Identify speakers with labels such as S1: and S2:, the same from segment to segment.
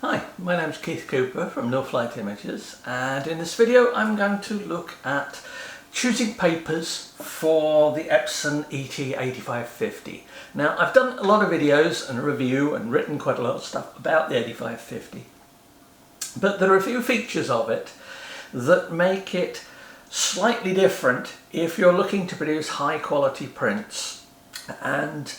S1: Hi, my name is Keith Cooper from Northlight Images, and in this video I'm going to look at choosing papers for the Epson ET8550. Now, I've done a lot of videos and a review and written quite a lot of stuff about the 8550, but there are a few features of it that make it slightly different if you're looking to produce high quality prints and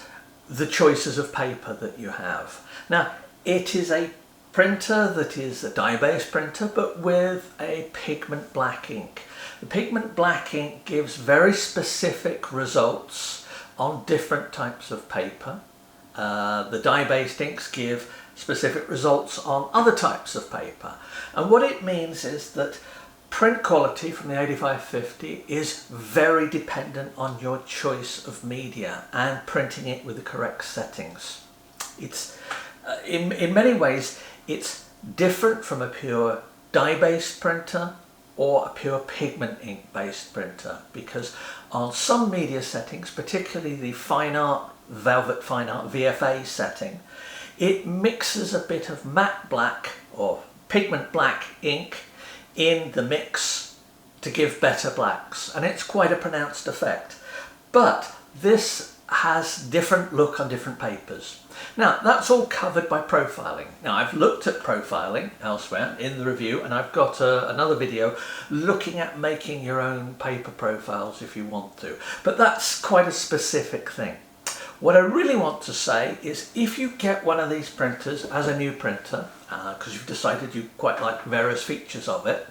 S1: the choices of paper that you have. Now, it is a printer that is a dye-based printer but with a pigment black ink. The pigment black ink gives very specific results on different types of paper. The dye-based inks give specific results on other types of paper, and what it means is that print quality from the 8550 is very dependent on your choice of media and printing it with the correct settings. It's in many ways it's different from a pure dye-based printer or a pure pigment ink based printer, because on some media settings, particularly the fine art, velvet fine art VFA setting, it mixes a bit of matte black or pigment black ink in the mix to give better blacks, and it's quite a pronounced effect. But this has different look on different papers. Now, that's all covered by profiling. Now, I've looked at profiling elsewhere in the review, and I've got another video looking at making your own paper profiles if you want to, but that's quite a specific thing. What I really want to say is, if you get one of these printers as a new printer, because you've decided you quite like various features of it,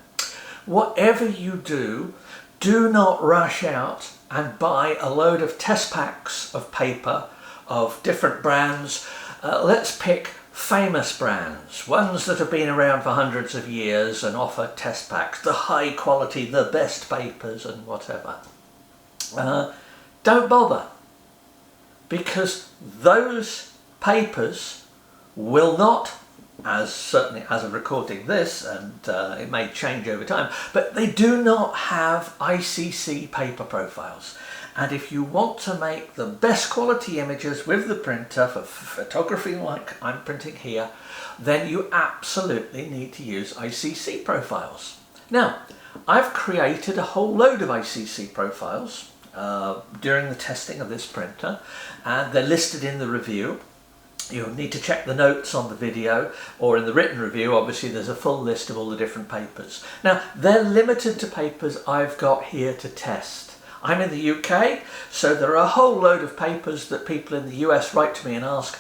S1: whatever you do, do not rush out and buy a load of test packs of paper of different brands. Let's pick famous brands, ones that have been around for hundreds of years and offer test packs, the high quality, the best papers and whatever. Don't bother, because those papers will not, as certainly as of recording this, and it may change over time, but they do not have ICC paper profiles. And if you want to make the best quality images with the printer for photography like I'm printing here, then you absolutely need to use ICC profiles. Now, I've created a whole load of ICC profiles during the testing of this printer, and they're listed in the review. You'll need to check the notes on the video, or in the written review obviously there's a full list of all the different papers. Now, they're limited to papers I've got here to test. I'm in the UK, so there are a whole load of papers that people in the US write to me and ask,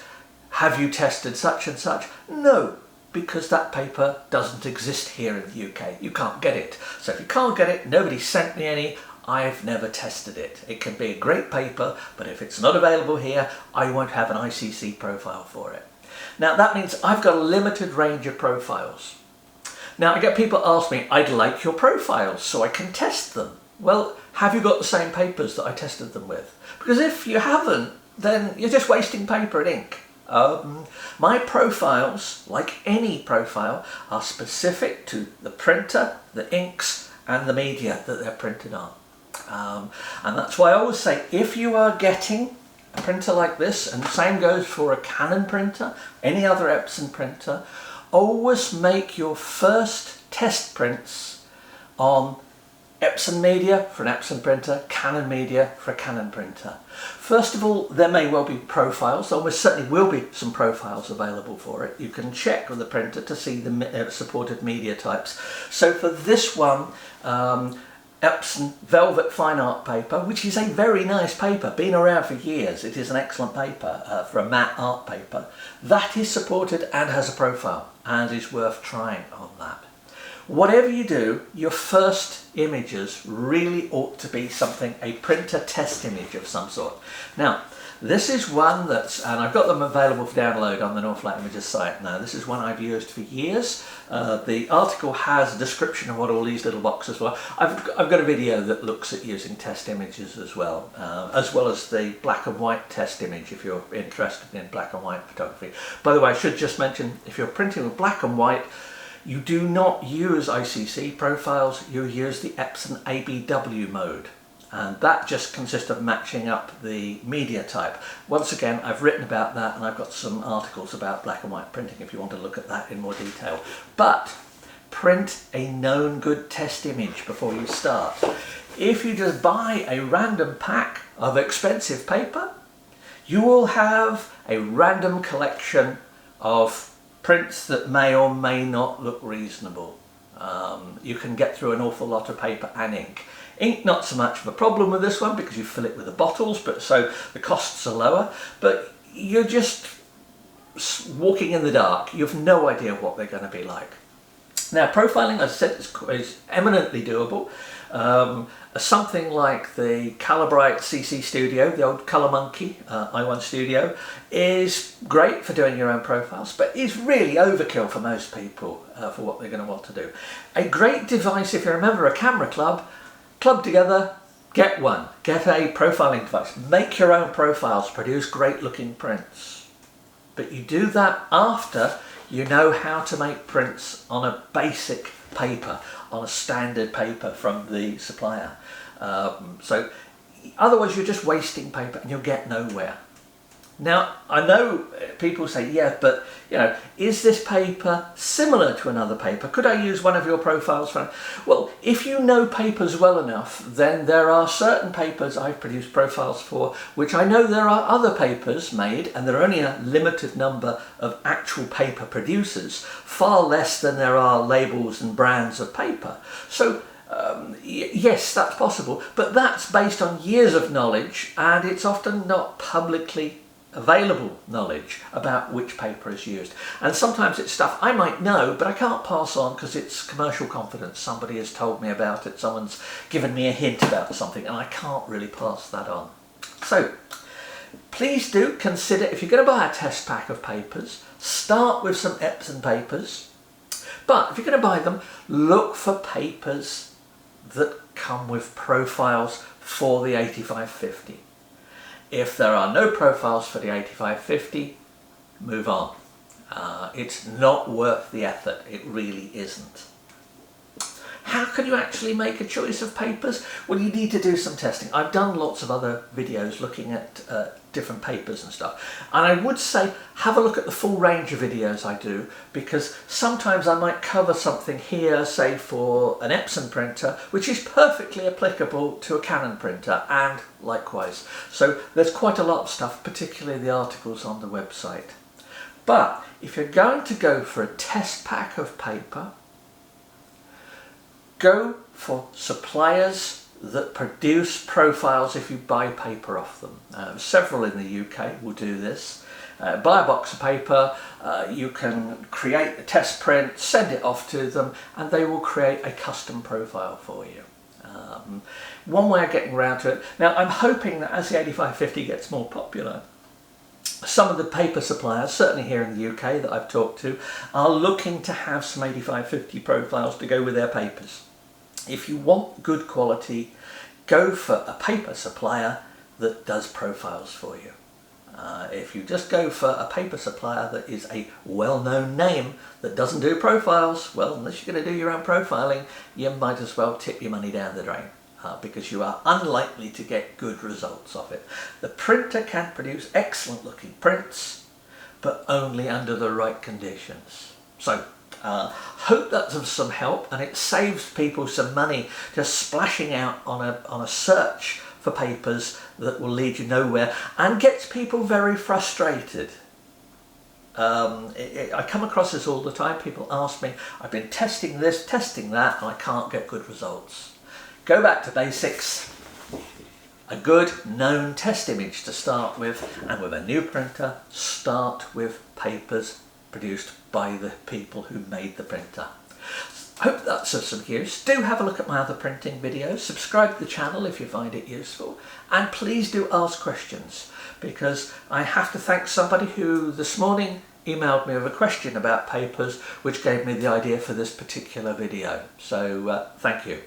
S1: have you tested such and such? No, because that paper doesn't exist here in the UK. You can't get it. So if you can't get it, nobody sent me any, I've never tested it. It can be a great paper, but if it's not available here, I won't have an ICC profile for it. Now, that means I've got a limited range of profiles. Now, I get people ask me, I'd like your profiles so I can test them. Well, have you got the same papers that I tested them with? Because if you haven't, then you're just wasting paper and ink. My profiles, like any profile, are specific to the printer, the inks, and the media that they're printed on. And that's why I always say, if you are getting a printer like this, and the same goes for a Canon printer, any other Epson printer, always make your first test prints on Epson media for an Epson printer, Canon media for a Canon printer. First of all, there may well be profiles, there almost certainly will be some profiles available for it. You can check with the printer to see the supported media types. So for this one, Epson Velvet Fine Art paper, which is a very nice paper, been around for years, it is an excellent paper for a matte art paper, that is supported and has a profile and is worth trying on that. Whatever you do, your first images really ought to be something, a printer test image of some sort. Now, this is one that's, and I've got them available for download on the Northlight Images site now. This is one I've used for years. The article has a description of what all these little boxes were. I've got a video that looks at using test images as well as the black and white test image if you're interested in black and white photography. By the way, I should just mention, if you're printing with black and white, you do not use ICC profiles, you use the Epson ABW mode. and that just consists of matching up the media type. Once again, I've written about that, and I've got some articles about black and white printing if you want to look at that in more detail. But print a known good test image before you start. If you just buy a random pack of expensive paper, you will have a random collection of prints that may or may not look reasonable. You can get through an awful lot of paper and ink. Ink, not so much of a problem with this one because you fill it with the bottles, but so the costs are lower, but you're just walking in the dark. You have no idea what they're going to be like. Now, profiling, as I said, is eminently doable. Something like the Colourbrite CC Studio, the old Colour Monkey i1 Studio, is great for doing your own profiles, but is really overkill for most people for what they're going to want to do. A great device, if you're a member of a camera club together, get one. Get a profiling device. Make your own profiles, produce great looking prints. But you do that after you know how to make prints on a basic paper, on a standard paper from the supplier. So otherwise you're just wasting paper and you'll get nowhere. Now, I know people say, yeah, but is this paper similar to another paper? Could I use one of your profiles for? Well, if you know papers well enough, then there are certain papers I've produced profiles for, which I know there are other papers made, and there are only a limited number of actual paper producers, far less than there are labels and brands of paper. So yes, that's possible, but that's based on years of knowledge, and it's often not publicly available knowledge about which paper is used. And sometimes it's stuff I might know, but I can't pass on because it's commercial confidence. Somebody has told me about it, someone's given me a hint about something, and I can't really pass that on. So please do consider, if you're going to buy a test pack of papers, start with some Epson papers. But if you're going to buy them, look for papers that come with profiles for the 8550. If there are no profiles for the 8550, move on. It's not worth the effort. It really isn't. How can you actually make a choice of papers? Well, you need to do some testing. I've done lots of other videos looking at different papers and stuff. And I would say have a look at the full range of videos I do, because sometimes I might cover something here, say for an Epson printer, which is perfectly applicable to a Canon printer, and likewise. So there's quite a lot of stuff, particularly the articles on the website. But if you're going to go for a test pack of paper, go for suppliers that produce profiles if you buy paper off them. Several in the UK will do this. Buy a box of paper, you can create a test print, send it off to them, and they will create a custom profile for you. One way of getting around to it. Now, I'm hoping that as the 8550 gets more popular, some of the paper suppliers, certainly here in the UK that I've talked to, are looking to have some 8550 profiles to go with their papers. If you want good quality, go for a paper supplier that does profiles for you. If you just go for a paper supplier that is a well-known name that doesn't do profiles, well, unless you're going to do your own profiling, you might as well tip your money down the drain, because you are unlikely to get good results of it. The printer can produce excellent looking prints, but only under the right conditions. So, hope that's of some help, and it saves people some money just splashing out on a search for papers that will lead you nowhere, and gets people very frustrated. I come across this all the time. People ask me, I've been testing this, testing that, and I can't get good results. Go back to basics. A good known test image to start with, and with a new printer, start with papers produced by the people who made the printer. Hope that's of some use. Do have a look at my other printing videos. Subscribe to the channel if you find it useful. And please do ask questions, because I have to thank somebody who this morning emailed me with a question about papers, which gave me the idea for this particular video. So thank you.